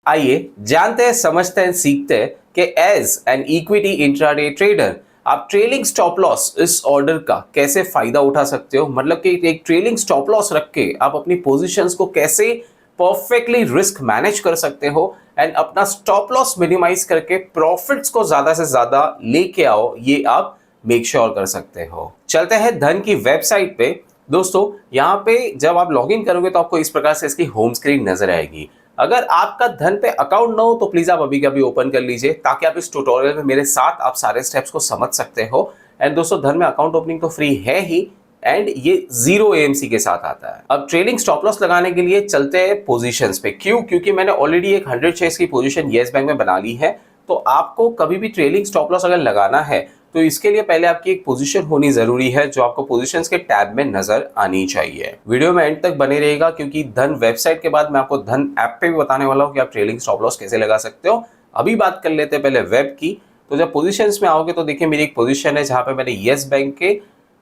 आइए जानते हैं, समझते हैं, सीखते हैं कि as an equity intraday trader आप ट्रेलिंग स्टॉप लॉस इस ऑर्डर का कैसे फायदा उठा सकते हो। मतलब कि एक ट्रेलिंग स्टॉप लॉस रख के आप अपनी पोजीशंस को कैसे परफेक्टली रिस्क मैनेज कर सकते हो एंड अपना स्टॉप लॉस मिनिमाइज करके प्रॉफिट्स को ज्यादा से ज्यादा लेके आओ, ये आप मेक श्योर कर सकते हो। चलते हैं धन की वेबसाइट पे। दोस्तों यहाँ पे जब आप लॉग इन करोगे तो आपको इस प्रकार से इसकी होम स्क्रीन नजर आएगी। अगर आपका धन पे अकाउंट ना हो तो प्लीज आप अभी का भी ओपन कर लीजिए ताकि आप इस ट्यूटोरियल में मेरे साथ आप सारे स्टेप्स को समझ सकते हो। एंड दोस्तों धन में अकाउंट ओपनिंग तो फ्री है ही एंड ये 0 एएमसी के साथ आता है। अब ट्रेडिंग स्टॉप लॉस लगाने के लिए चलते हैं पोजीशंस पे। क्यों? क्योंकि मैंने ऑलरेडी एक 100 शेयर्स की पोजीशन येस बैंक में बना ली है। तो आपको कभी भी ट्रेलिंग स्टॉप लॉस अगर लगाना है तो इसके लिए पहले आपकी एक पोजीशन होनी जरूरी है जो आपको पोजीशंस के टैब में नजर आनी चाहिए। वीडियो में एंड तक बने रहेगा क्योंकि धन वेबसाइट के बाद मैं आपको धन ऐप पे भी बताने वाला हूं कि आप ट्रेलिंग स्टॉप लॉस कैसे लगा सकते हो। अभी बात कर लेते हैं पहले वेब की। तो जब पोजीशंस में आओगे तो देखिए मेरी एक पोजीशन है जहां पे मैंने येस बैंक के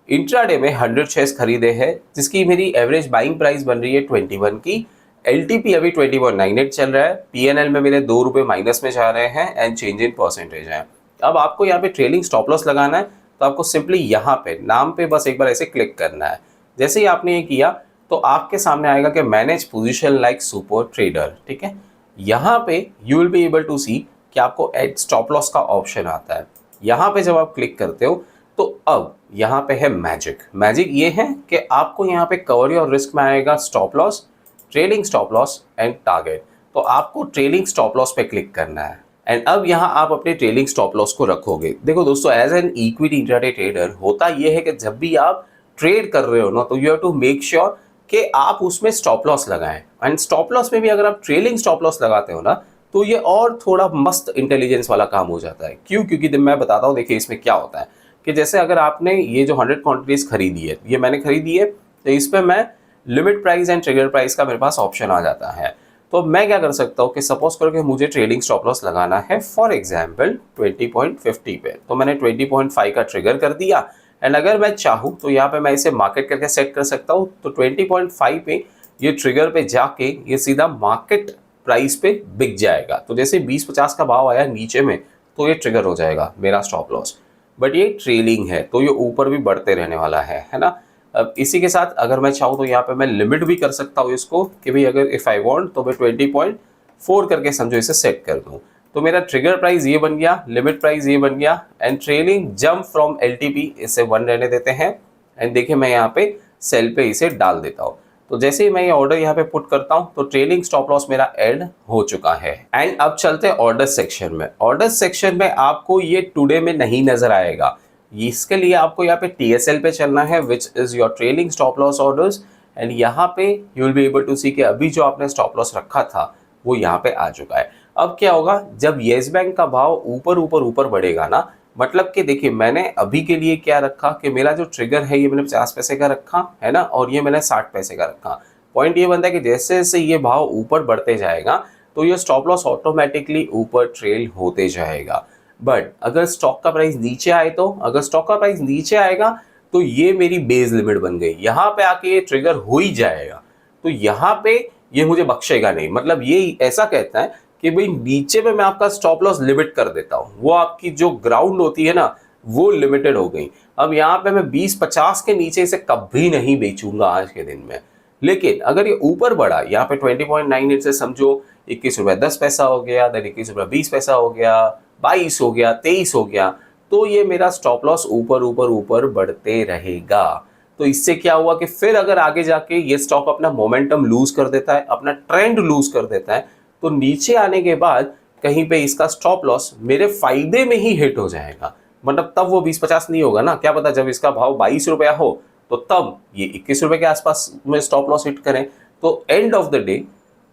इंट्राडे में 100 शेयर्स खरीदे हैं जिसकी मेरी एवरेज बाइंग प्राइस बन रही है 21 की। एलटीपी अभी 2198 चल रहा है। पीएनएल में मेरे 2 रुपए माइनस में जा रहे हैं एंड चेंज इन परसेंटेज है। अब आपको यहाँ पे ट्रेलिंग स्टॉप लॉस लगाना है तो आपको सिंपली यहाँ पे नाम पे बस एक बार ऐसे क्लिक करना है। जैसे ही आपने ये किया तो आपके सामने आएगा कि manage position like super trader. ठीक है, यहाँ पे you will be able to see कि आपको एड स्टॉप लॉस का ऑप्शन आता है। यहाँ पे जब आप क्लिक करते हो तो अब यहाँ पे है मैजिक ये है कि आपको यहाँ पे कवर योर रिस्क में आएगा stop loss, trailing stop loss and target. तो आपको ट्रेलिंग स्टॉप लॉस पे क्लिक करना है एंड अब यहाँ आप अपने ट्रेलिंग स्टॉप लॉस को रखोगे। देखो दोस्तों, as an equity intraday trader होता यह है कि जब भी आप ट्रेड कर रहे हो ना तो you have to make sure कि आप उसमें स्टॉप लॉस लगाएं। एंड स्टॉप लॉस में भी अगर आप ट्रेलिंग स्टॉप लॉस लगाते हो ना तो ये और थोड़ा मस्त इंटेलिजेंस वाला काम हो जाता है। क्यों? क्योंकि मैं बताता हूँ, देखिए इसमें क्या होता है कि जैसे अगर आपने ये जो 100 क्वांटिटीज खरीदी है, ये मैंने खरीदी है, तो इस पर मैं limit price and trigger price का मेरे पास ऑप्शन आ जाता है। तो मैं क्या कर सकता हूँ कि सपोज करो कि मुझे ट्रेडिंग स्टॉप लॉस लगाना है फॉर एग्जांपल 20.50 पे, तो मैंने 20.5 का ट्रिगर कर दिया एंड अगर मैं चाहूँ तो यहाँ पे मैं इसे मार्केट करके सेट कर सकता हूँ। तो 20.5 पे ये ट्रिगर पे जाके ये सीधा मार्केट प्राइस पे बिक जाएगा। तो जैसे 20-50 का भाव आया नीचे में तो ये ट्रिगर हो जाएगा मेरा स्टॉप लॉस। बट ये ट्रेलिंग है तो ये ऊपर भी बढ़ते रहने वाला है ना। अब इसी के साथ अगर मैं चाहूँ तो यहाँ पे मैं लिमिट भी कर सकता हूँ इसको कि भाई अगर इफ आई वांट तो मैं 20.4 करके समझो इसे सेट कर दूँ। तो मेरा ट्रिगर प्राइस ये बन गया, लिमिट प्राइस ये बन गया and trailing jump from LTP इसे 1 रहने देते हैं एंड देखिए मैं यहाँ पे सेल पे इसे डाल देता हूँ। तो जैसे ही मैं ये ऑर्डर यहाँ पे पुट करता हूँ तो ट्रेलिंग स्टॉप लॉस मेरा ऐड हो चुका है। एंड अब चलते हैं ऑर्डर सेक्शन में। ऑर्डर सेक्शन में आपको ये टुडे में नहीं नजर आएगा। इसके लिए आपको यहाँ पे टीएसएल पे चलना है which is your trailing stop loss orders and यहाँ पे you will be able to see कि अभी जो आपने स्टॉप लॉस रखा था वो यहाँ पे आ चुका है। अब क्या होगा, जब येस बैंक का भाव ऊपर बढ़ेगा ना, मतलब कि देखिए मैंने अभी के लिए क्या रखा कि मेरा जो ट्रिगर है ये मैंने 50 पैसे का रखा है ना और ये मैंने 60 पैसे का रखा। पॉइंट ये बनता है कि जैसे जैसे ये भाव ऊपर बढ़ते जाएगा तो ये स्टॉप लॉस ऑटोमेटिकली ऊपर ट्रेल होते जाएगा। बट अगर स्टॉक का प्राइस नीचे आए तो अगर स्टॉक का प्राइस नीचे आएगा तो ये मेरी बेस लिमिट बन गई, यहाँ पे आके ये ट्रिगर हो ही जाएगा। तो यहाँ पे ये मुझे बख्शेगा नहीं। मतलब ये ऐसा कहता है कि भाई नीचे में मैं आपका स्टॉप लॉस लिमिट कर देता हूँ, वो आपकी जो ग्राउंड होती है ना वो लिमिटेड हो गई। अब यहाँ पे मैं 20-50 के नीचे इसे कभी नहीं बेचूंगा आज के दिन में। लेकिन अगर ये ऊपर बढ़ा, यहाँ पे 20.98 से समझो 21 रुपये 10 पैसा हो गया, देन 21 रुपये 20 पैसा हो गया, 22 हो गया, 23 हो गया, तो ये मेरा स्टॉप लॉस ऊपर बढ़ते रहेगा। तो इससे क्या हुआ कि फिर अगर आगे जाके ये स्टॉक अपना मोमेंटम लूज कर देता है, अपना ट्रेंड लूज कर देता है, तो नीचे आने के बाद कहीं पे इसका स्टॉप लॉस मेरे फायदे में ही हिट हो जाएगा। मतलब तब वो 20-50 नहीं होगा ना, क्या पता जब इसका भाव 22 रुपया हो तो तब ये 21 रुपए के आसपास में स्टॉप लॉस हिट करें। तो एंड ऑफ द डे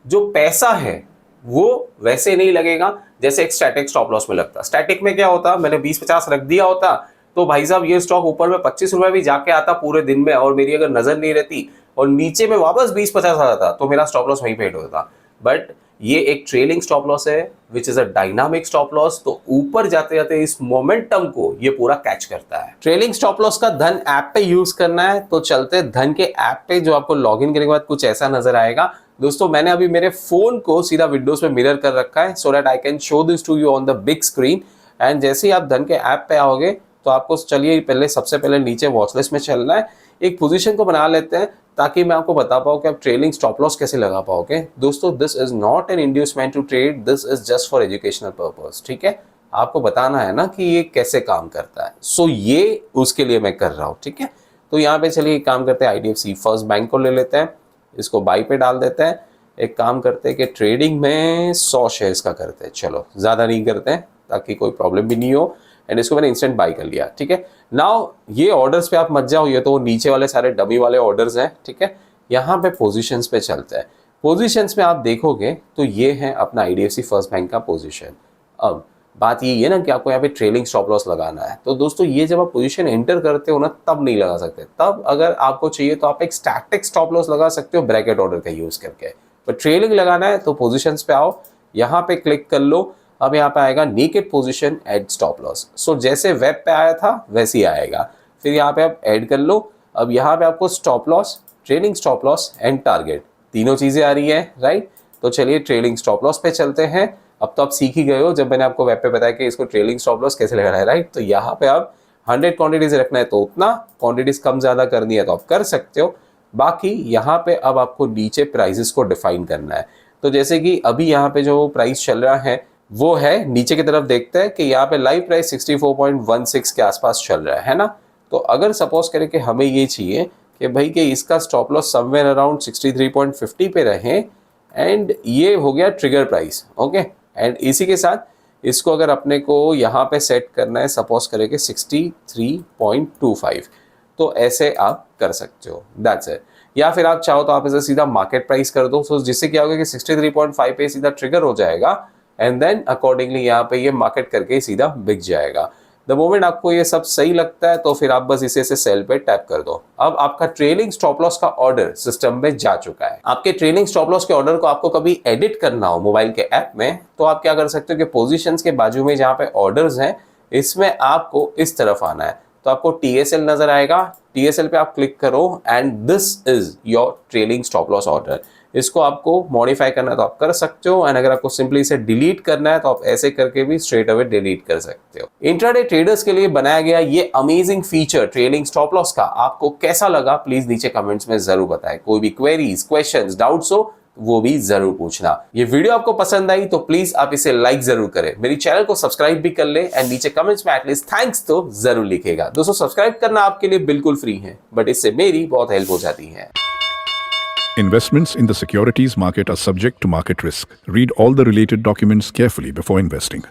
जो पैसा है वो वैसे नहीं लगेगा जैसे एक स्टैटिक स्टॉप लॉस में लगता। स्टैटिक में क्या होता, मैंने 20-50 रख दिया होता तो भाई साहब ये स्टॉक ऊपर में 25 रुपए भी जाके आता पूरे दिन में और मेरी अगर नजर नहीं रहती और नीचे में वापस 20-50 आ जाता तो मेरा स्टॉप लॉस वहीं पे हिट होता। बट ये एक ट्रेलिंग स्टॉप लॉस है which is a dynamic stop loss. तो ऊपर जाते जाते इस मोमेंटम को ये पूरा कैच करता है। ट्रेलिंग स्टॉप लॉस का धन ऐप पे यूज करना है तो चलते धन के ऐप पे, जो आपको लॉगिन करने के बाद कुछ ऐसा नजर आएगा। दोस्तों मैंने अभी मेरे फोन को सीधा विंडोज में मिरर कर रखा है so that I can show this to you on the big screen. And जैसे ही आप धन के ऐप पे आओगे तो आपको चलिए पहले सबसे पहले नीचे वॉच लिस्ट में चलना है, एक पोजीशन को बना लेते हैं ताकि मैं आपको बता पाऊँ कि आप ट्रेलिंग स्टॉप लॉस कैसे लगा पाओगे। दोस्तों this is not an inducement to trade, this is just for educational purpose. ठीक है, आपको बताना है ना कि ये कैसे काम करता है, सो ये उसके लिए मैं कर रहा हूँ। ठीक है, तो यहाँ पे चलिए एक काम करते हैं, IDFC फर्स्ट बैंक को ले लेते हैं, इसको बाई पे डाल देते हैं। एक काम करते हैं कि ट्रेडिंग में 100 शेयर्स का करते हैं, चलो ज़्यादा नहीं करते हैं ताकि कोई प्रॉब्लम भी नहीं हो। एंड इसको मैंने इंस्टेंट बाई कर लिया। ठीक है, नाउ ये ऑर्डर्स पे आप मत जाओ, ये तो नीचे वाले सारे डमी वाले ऑर्डर्स हैं। ठीक है, यहाँ पे पोजीशंस पे चलते हैं। पोजीशंस में आप देखोगे तो ये है अपना IDFC फर्स्ट बैंक का पोजीशन। अब बात ये है ना कि आपको यहाँ पे ट्रेलिंग स्टॉप लॉस लगाना है, तो दोस्तों ये जब आप पोजीशन एंटर करते हो ना तब नहीं लगा सकते। तब अगर आपको चाहिए तो आप एक स्टैटिक स्टॉप लॉस लगा सकते हो ब्रैकेट ऑर्डर का यूज करके। पर ट्रेलिंग लगाना है तो पोजीशंस पे आओ, यहाँ पे क्लिक कर लो। अब यहाँ पे आएगा naked position add stop loss. So जैसे वेब पे आया था वैसे ही आएगा। फिर यहाँ पे आप ऐड कर लो। अब यहाँ पे आपको stop loss, trailing stop loss and target तीनों चीजें आ रही है, राइट। तो चलिए ट्रेलिंग स्टॉप लॉस पे चलते हैं। अब तो आप सीख ही गए हो जब मैंने आपको वेब पे बताया कि इसको ट्रेलिंग स्टॉप लॉस कैसे लगाना है, राइट। तो यहाँ पे आप 100 क्वांटिटीज रखना है तो उतना, क्वांटिटीज कम ज्यादा करनी है तो आप कर सकते हो। बाकी यहाँ पे अब आपको नीचे प्राइसेस को डिफाइन करना है। तो जैसे कि अभी यहाँ पे जो प्राइस चल रहा है वो है, नीचे की तरफ देखते हैं कि यहाँ पे लाइव प्राइस 64.16 के आसपास चल रहा है ना। तो अगर सपोज करें कि हमें ये चाहिए कि भाई कि इसका स्टॉप लॉस समवेयर अराउंड 63.50 पे रहे, एंड ये हो गया ट्रिगर प्राइस। ओके, एंड इसी के साथ इसको अगर अपने को यहाँ पे सेट करना है, सपोज करें कि 63.25, तो ऐसे आप कर सकते हो, दैट्स इट। या फिर आप चाहो तो आप इसे सीधा मार्केट प्राइस कर दो, तो जिससे क्या होगा कि 63.5 पे सीधा ट्रिगर हो जाएगा एंड देन अकॉर्डिंगली यहाँ पे ये मार्केट करके सीधा बिक जाएगा। द मोमेंट आपको ये सब सही लगता है तो फिर आप बस इसे सेल पे टैप कर दो। अब आपका ट्रेलिंग स्टॉप लॉस का ऑर्डर सिस्टम में जा चुका है। आपके ट्रेलिंग स्टॉप लॉस के ऑर्डर को आपको कभी एडिट करना हो मोबाइल के ऐप में, तो आप क्या कर सकते हो कि पोजीशंस के बाजू में जहाँ पे ऑर्डर्स हैं इसमें आपको इस तरफ आना है। तो आपको TSL नजर आएगा, TSL पे आप क्लिक करो and this is your trailing stop loss order. इसको आपको मॉडिफाई करना है तो आप कर सकते हो, एंड अगर आपको सिंपली इसे डिलीट करना है तो आप ऐसे करके भी स्ट्रेट अवे डिलीट कर सकते हो। इंट्राडे ट्रेडर्स के लिए बनाया गया ये amazing feature trailing stop loss का आपको कैसा लगा प्लीज नीचे कमेंट्स में जरूर बताएं। कोई भी क्वेरीज, क्वेश्चंस, डाउट्स हो वो भी जरूर पूछना। ये वीडियो आपको पसंद आई तो प्लीज आप इसे लाइक जरूर करें, मेरी चैनल को सब्सक्राइब भी कर ले, एंड नीचे कमेंट्स में एटलीस्ट थैंक्स तो जरूर लिखेगा। दोस्तों सब्सक्राइब करना आपके लिए बिल्कुल फ्री है, बट इससे मेरी बहुत हेल्प हो जाती है। Investments in the securities market are subject to market risk. Read all the related documents carefully before investing.